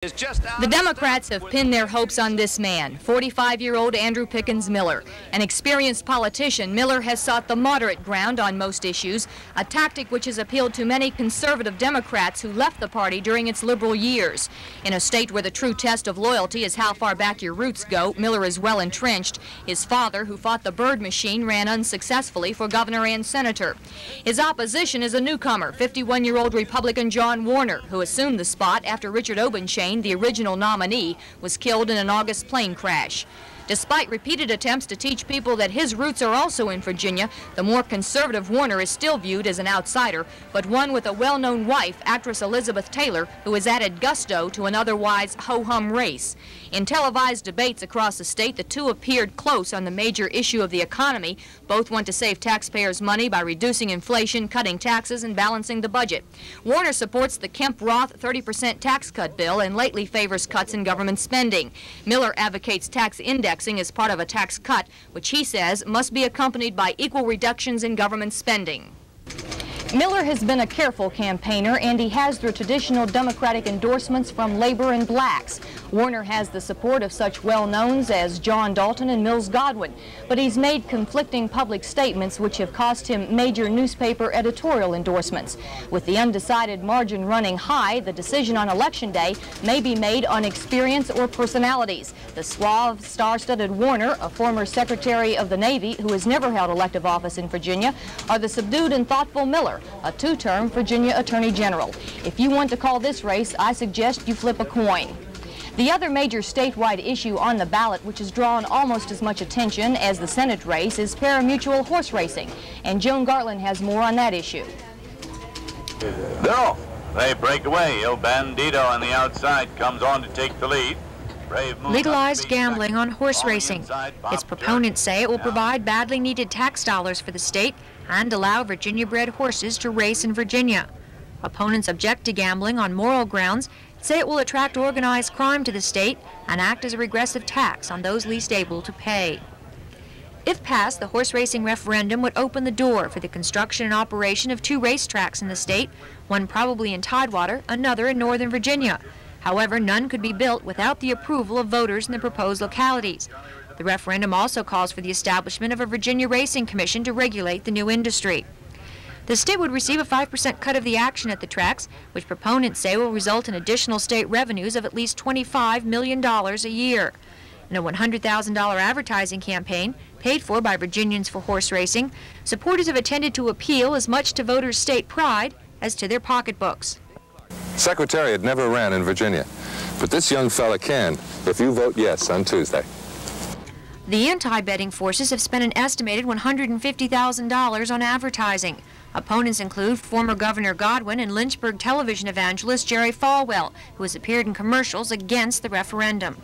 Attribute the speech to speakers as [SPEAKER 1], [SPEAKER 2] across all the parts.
[SPEAKER 1] The Democrats have pinned their hopes on this man, 45-year-old Andrew Pickens Miller. An experienced politician, Miller has sought the moderate ground on most issues, a tactic which has appealed to many conservative Democrats who left the party during its liberal years. In a state where the true test of loyalty is how far back your roots go, Miller is well entrenched. His father, who fought the bird machine, ran unsuccessfully for governor and senator. His opposition is a newcomer, 51-year-old Republican John Warner, who assumed the spot after Richard Obenchain, the original nominee, was killed in an August plane crash. Despite repeated attempts to teach people that his roots are also in Virginia, the more conservative Warner is still viewed as an outsider, but one with a well-known wife, actress Elizabeth Taylor, who has added gusto to an otherwise ho-hum race. In televised debates across the state, the two appeared close on the major issue of the economy. Both want to save taxpayers' money by reducing inflation, cutting taxes, and balancing the budget. Warner supports the Kemp-Roth 30% tax cut bill and lately favors cuts in government spending. Miller advocates tax indexing as part of a tax cut, which he says must be accompanied by equal reductions in government spending. Miller has been a careful campaigner, and he has the traditional Democratic endorsements from labor and blacks. Warner has the support of such well-knowns as John Dalton and Mills Godwin, but he's made conflicting public statements which have cost him major newspaper editorial endorsements. With the undecided margin running high, the decision on Election Day may be made on experience or personalities. The suave, star-studded Warner, a former Secretary of the Navy who has never held elective office in Virginia, or the subdued and thoughtful Miller, a two-term Virginia Attorney General. If you want to call this race, I suggest you flip a coin. The other major statewide issue on the ballot, which has drawn almost as much attention as the Senate race, is pari-mutuel horse racing, and Joan Gartland has more on that issue.
[SPEAKER 2] They're off. They break away. Il Bandito on the outside comes on to take the lead.
[SPEAKER 3] Legalized gambling on horse racing. Its proponents say it will provide badly needed tax dollars for the state and allow Virginia-bred horses to race in Virginia. Opponents object to gambling on moral grounds, say it will attract organized crime to the state and act as a regressive tax on those least able to pay. If passed, the horse racing referendum would open the door for the construction and operation of 2 racetracks in the state, one probably in Tidewater, another in Northern Virginia. However, none could be built without the approval of voters in the proposed localities. The referendum also calls for the establishment of a Virginia Racing Commission to regulate the new industry. The state would receive a 5% cut of the action at the tracks, which proponents say will result in additional state revenues of at least $25 million a year. In a $100,000 advertising campaign paid for by Virginians for Horse Racing, supporters have attended to appeal as much to voters' state pride as to their pocketbooks.
[SPEAKER 4] Secretariat never ran in Virginia, but this young fella can if you vote yes on Tuesday.
[SPEAKER 3] The anti-betting forces have spent an estimated $150,000 on advertising. Opponents include former Governor Godwin and Lynchburg television evangelist Jerry Falwell, who has appeared in commercials against the referendum.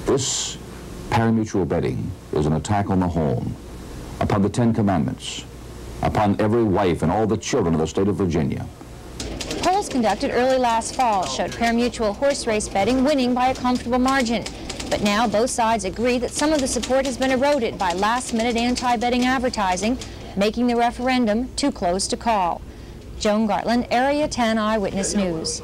[SPEAKER 5] This pari-mutuel betting is an attack on the home, upon the 10 Commandments, upon every wife and all the children of the state of Virginia.
[SPEAKER 6] Polls conducted early last fall showed pari-mutuel horse race betting winning by a comfortable margin. But now both sides agree that some of the support has been eroded by last-minute anti-betting advertising, making the referendum too close to call. Joan Gartland, Area 10 Eyewitness News.